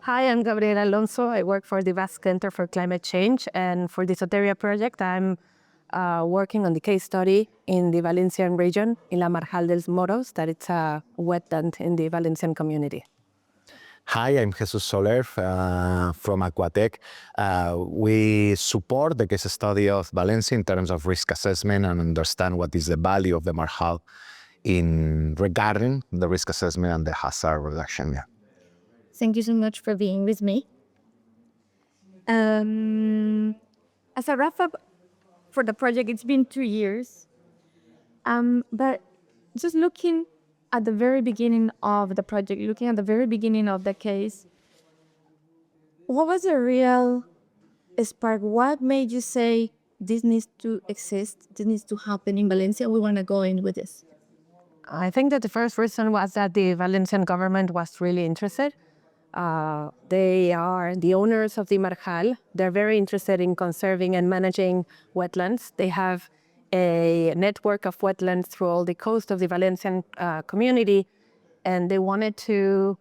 Hi, I'm Gabriela Alonso. I work for the Basque Center for Climate Change, and for the Soteria project, I'm working on the case study in the Valencian region, in La Marjal dels Moros, that it's a wetland in the Valencian community. Hi, I'm Jesus Soler from Aquatec. We support the case study of Valencia in terms of risk assessment and understand what is the value of the Marjal in regarding the risk assessment and the hazard reduction. Yeah. Thank you so much for being with me. As a wrap-up for the project, it's been 2 years. But just looking at the very beginning of the project, looking at the very beginning of the case, what was the real spark? What made you say, this needs to exist, this needs to happen in Valencia, we want to go in with this? I think that the first reason was that the Valencian government was really interested. They are the owners of the Marjal. They're very interested in conserving and managing wetlands. They have a network of wetlands through all the coast of the Valencian community, and they wanted to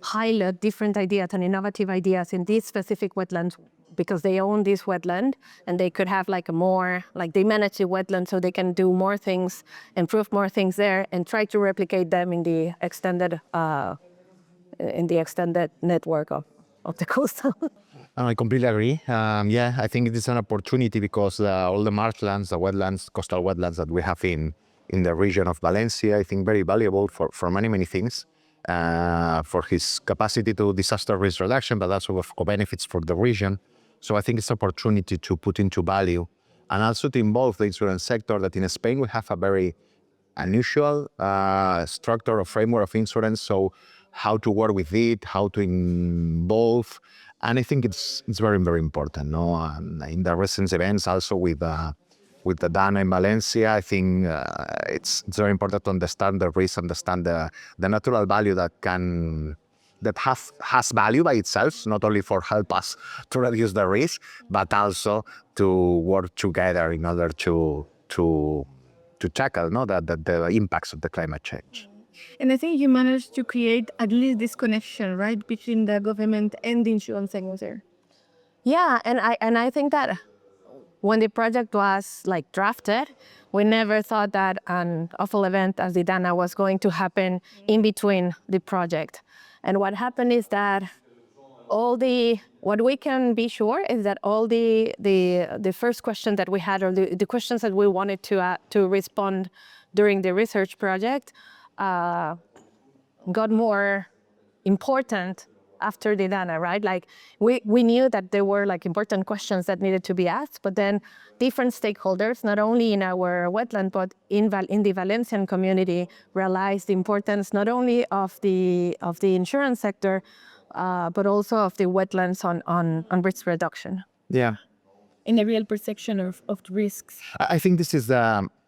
pilot different ideas and innovative ideas in these specific wetlands because they own this wetland, and they could have they manage the wetland so they can do more things, improve more things there, and try to replicate them in the extended network of the coast. I completely agree. I think it is an opportunity because all the marshlands, the wetlands, coastal wetlands that we have in the region of Valencia, I think very valuable for many, many things. For his capacity to disaster risk reduction, but also of benefits for the region. So I think it's an opportunity to put into value and also to involve the insurance sector that in Spain we have a very unusual structure or framework of insurance. So how to work with it, how to involve, and I think it's very, very important. No, in the recent events also with the dana in Valencia, I think it's very important to understand the risk, understand the natural value that has value by itself, not only for help us to reduce the risk, but also to work together in order to tackle the impacts of the climate change. And I think you managed to create at least this connection, right, between the government and the insurance sector. Yeah, and I think that when the project was drafted, we never thought that an awful event as the Dana was going to happen in between the project. And what happened is that what we can be sure is that all the first question that we had, or the questions that we wanted to respond during the research project, got more important after the Dana, right? We knew that there were important questions that needed to be asked, but then different stakeholders, not only in our wetland, but in the Valencian community, realized the importance not only of the insurance sector, but also of the wetlands on risk reduction. Yeah. In a real perception of risks. I think this is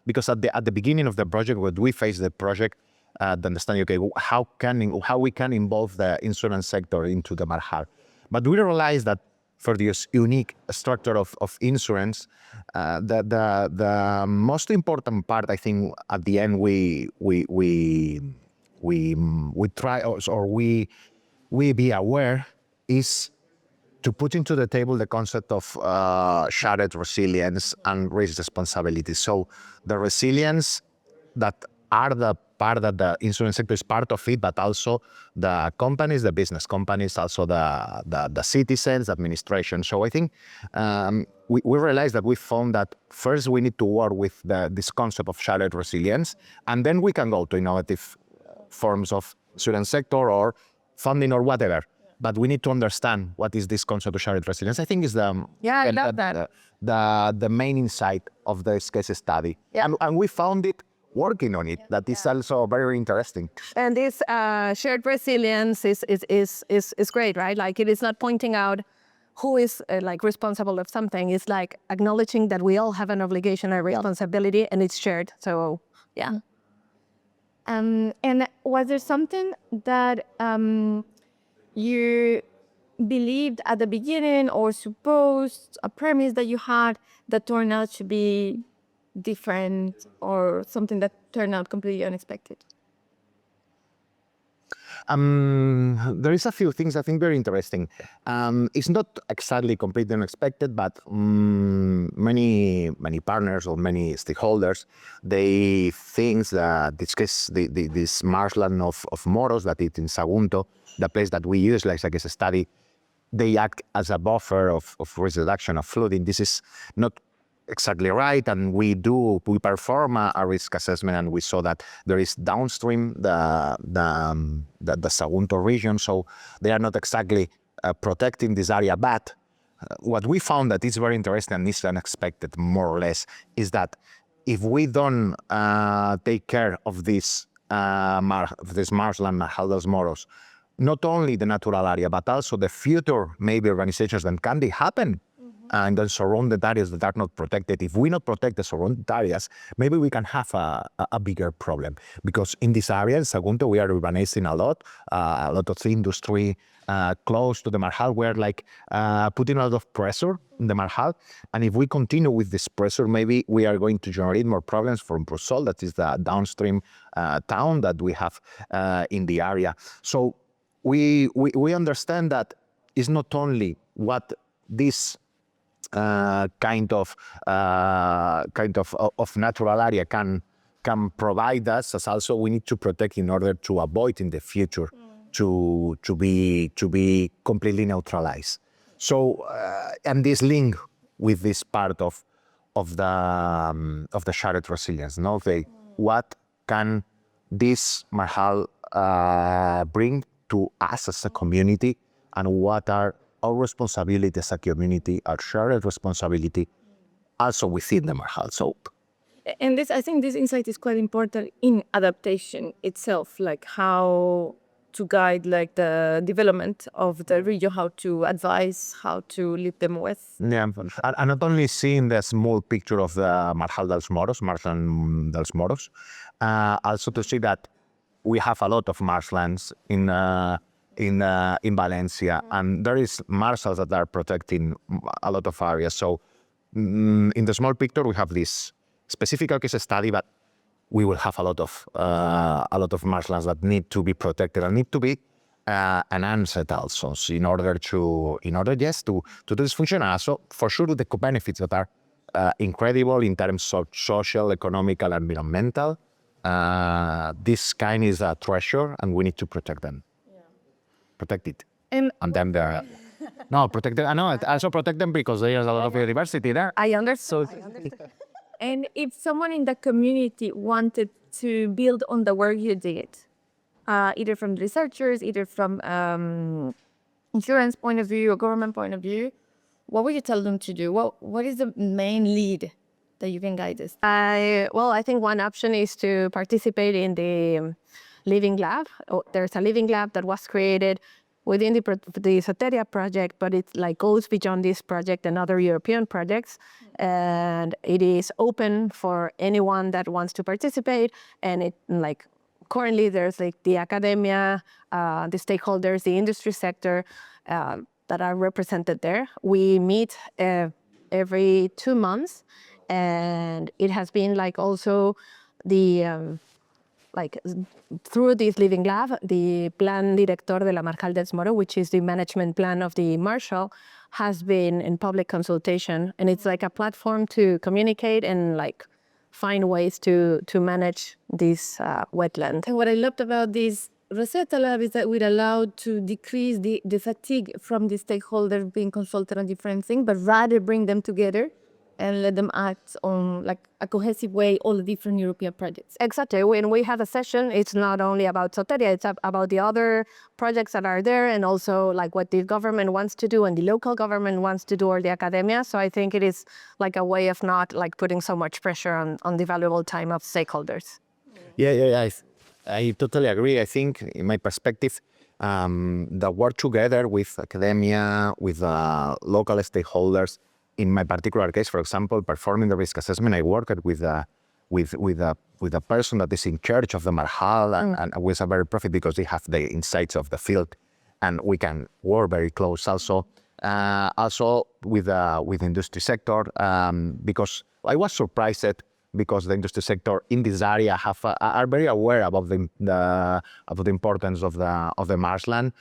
because at the beginning of the project, when we faced the project, the understanding, okay, how we can involve the insurance sector into the Marjal. But we realized that for this unique structure of insurance, the most important part, I think, at the end, we try, or we be aware, is to put into the table the concept of shared resilience and risk responsibility. So the resilience that are the part that the insurance sector is part of it, but also the companies, the business companies, also the citizens, administration. So I think we realized that we found that first we need to work with this concept of shared resilience, and then we can go to innovative forms of insurance sector or funding or whatever. But we need to understand what is this concept of shared resilience. I think is I love that. The main insight of this case study. Yeah. And we found it working on it. That is also very interesting. And this shared resilience is great, right? It is not pointing out who is responsible of something. It's acknowledging that we all have an obligation, a responsibility, and it's shared. So yeah. And was there something that you believed at the beginning, or supposed, a premise that you had, that turned out to be different, or something that turned out completely unexpected? There is a few things I think very interesting. It's not exactly completely unexpected, but many partners or many stakeholders, they think that this marshland of Moros that is in Sagunto, the place that we use like a case study, they act as a buffer of risk reduction of flooding. This is not exactly right, and we perform a risk assessment, and we saw that there is downstream the Sagunto region, so they are not exactly protecting this area. But what we found that is very interesting and is unexpected, more or less, is that if we don't take care of this marshland, Marjal dels Moros, not only the natural area, but also the future maybe urbanizations that can happen and the surrounded areas that are not protected. If we not protect the surrounded areas, maybe we can have a bigger problem. Because in this area, in Sagunto, we are urbanizing a lot of industry close to the Marjal. We're like putting a lot of pressure in the Marjal. And if we continue with this pressure, maybe we are going to generate more problems from Brusol, that is the downstream town that we have in the area. So we understand that it's not only what this kind of natural area can provide us, as also we need to protect in order to avoid in the future to be completely neutralized. So and this link with this part of the shared resilience. No, what can this Marjal bring to us as a community, and what are our responsibility as a community, our shared responsibility, also within the Marjal. So, And I think this insight is quite important in adaptation itself, like how to guide like the development of the region, how to advise, how to lead them with. yeah, and not only seeing the small picture of the Marjal dels Moros, also to see that we have a lot of marshlands in Valencia, and there is marshals that are protecting a lot of areas. So in the small picture, we have this specific case study, but we will have a lot of marshlands that need to be protected and need to be enhanced also, so in order to do this function. Also, for sure, the co-benefits that are incredible in terms of social, economical, and environmental. This kind is a treasure, and we need to protect them. Protect it. And then they're no, protect them. I know, also protect them because there's a lot of biodiversity there. I understood. And if someone in the community wanted to build on the work you did, either from researchers, either from insurance point of view or government point of view, what would you tell them to do? What is the main lead that you can guide us? I think one option is to participate in the living lab. There's a living lab that was created within the Soteria project, but it like goes beyond this project and other European projects, and it is open for anyone that wants to participate. And it like currently there's like the academia, the stakeholders, the industry sector that are represented there. We meet every 2 months, and it has been like also the like through this living lab, the Plan Director de la Marjal dels Moros, which is the management plan of the Marshal, has been in public consultation, and it's like a platform to communicate and like find ways to manage this wetland. And what I loved about this Rosetta Lab is that we're allowed to decrease the fatigue from the stakeholders being consulted on different things, but rather bring them together and let them act on like a cohesive way, all the different European projects. Exactly. When we have a session, it's not only about Soteria, it's about the other projects that are there, and also like what the government wants to do and the local government wants to do, or the academia. So I think it is like a way of not like putting so much pressure on the valuable time of stakeholders. Yeah. I totally agree. I think, in my perspective, the work together with academia, with local stakeholders. In my particular case, for example, performing the risk assessment, I worked with a person that is in charge of the Marjal, and was a very profit because they have the insights of the field, and we can work very close. Also with industry sector, because I was surprised because the industry sector in this area are very aware about the importance of the marshland.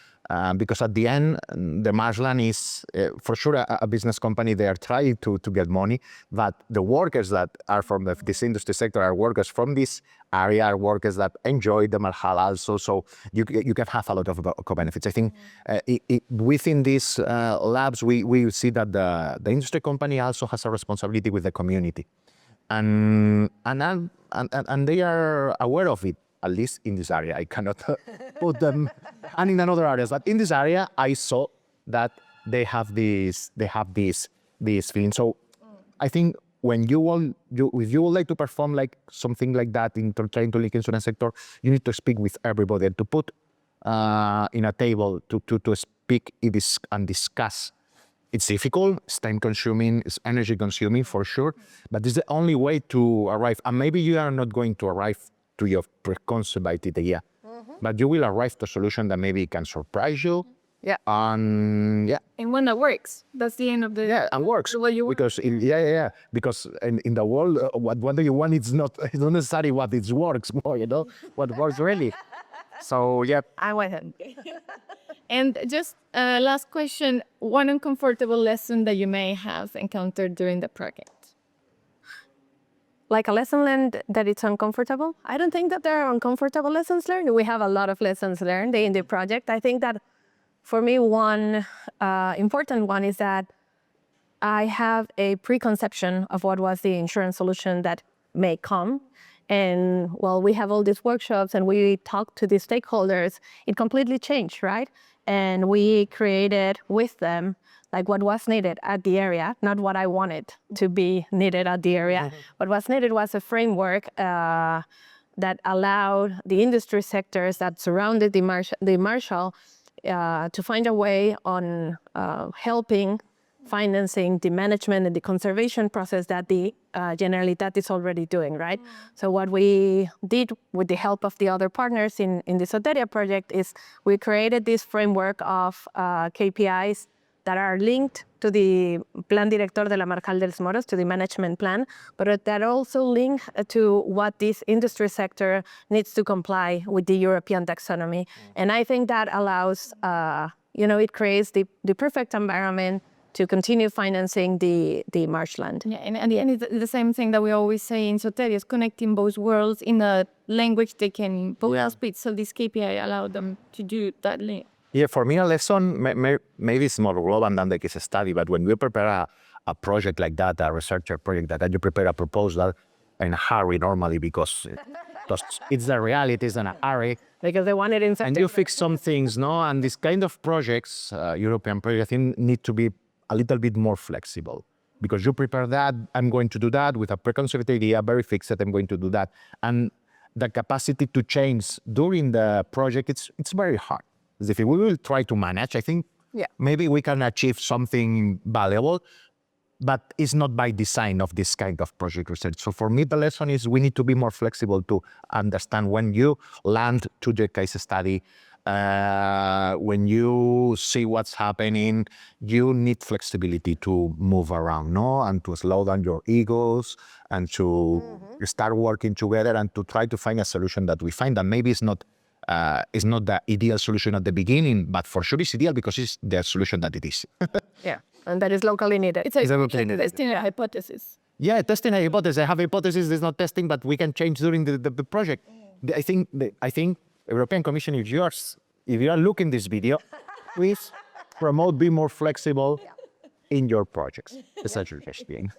Because at the end, the marshland is for sure a business company. They are trying to get money, but the workers that are from this industry sector are workers from this area, are workers that enjoy the marjal also. So you can have a lot of co-benefits. I think within these labs, we see that the industry company also has a responsibility with the community, and they are aware of it. At least in this area, I cannot put them, and in another areas. But in this area, I saw that they have this feeling. So I think when if you would like to perform like something like that in trying to link insurance sector, you need to speak with everybody and to put in a table to speak and discuss. It's difficult, it's time consuming, it's energy consuming for sure, but it's the only way to arrive. And maybe you are not going to arrive to your preconceived idea, but you will arrive to a solution that maybe can surprise you. Yeah. And one that works. That's the end of the and works what you want. because because in the world, what do you want? It's not necessarily what it works more. What works really. So yeah. I went ahead. And just last question, one uncomfortable lesson that you may have encountered during the project. Like a lesson learned that it's uncomfortable? I don't think that there are uncomfortable lessons learned. We have a lot of lessons learned in the project. I think that for me, one important one is that I have a preconception of what was the insurance solution that may come. And while we have all these workshops and we talk to the stakeholders, it completely changed, right? And we created with them like what was needed at the area, not what I wanted to be needed at the area. What was needed was a framework that allowed the industry sectors that surrounded the marshal to find a way on helping financing the management and the conservation process that the Generalitat is already doing, right? So what we did with the help of the other partners in the Soteria project is we created this framework of KPIs that are linked to the Plan Director de la Marjal dels Moros, to the management plan, but that also link to what this industry sector needs to comply with the European taxonomy. And I think that allows, it creates the perfect environment to continue financing the marshland. Yeah, and at the end, it's the same thing that we always say in Soteria, is connecting both worlds in a language they can both speak. So this KPI allowed them to do that link. Yeah, for me, a lesson, maybe it's more relevant than the case study, but when you prepare a project like that, a researcher project like that, you prepare a proposal in a hurry normally because it's the reality, it's in a hurry. Because they want it in And you fix some things, no? And this kind of projects, European projects, I think need to be a little bit more flexible. Because you prepare that, I'm going to do that with a preconceived idea, very fixed, I'm going to do that. And the capacity to change during the project, it's very hard. If we will try to manage, I think maybe we can achieve something valuable, but it's not by design of this kind of project research. So for me, the lesson is we need to be more flexible to understand when you land to the case study, when you see what's happening, you need flexibility to move around, no? And to slow down your egos and to start working together and to try to find a solution that we find that maybe it's not the ideal solution at the beginning, but for sure it's ideal because it's the solution that it is. Yeah, and that is locally needed. It's testing a hypothesis. Yeah, testing a hypothesis. I have a hypothesis, there's not testing, but we can change during the project. I think European Commission, if you are looking this video, please promote, be more flexible in your projects. That's a suggestion.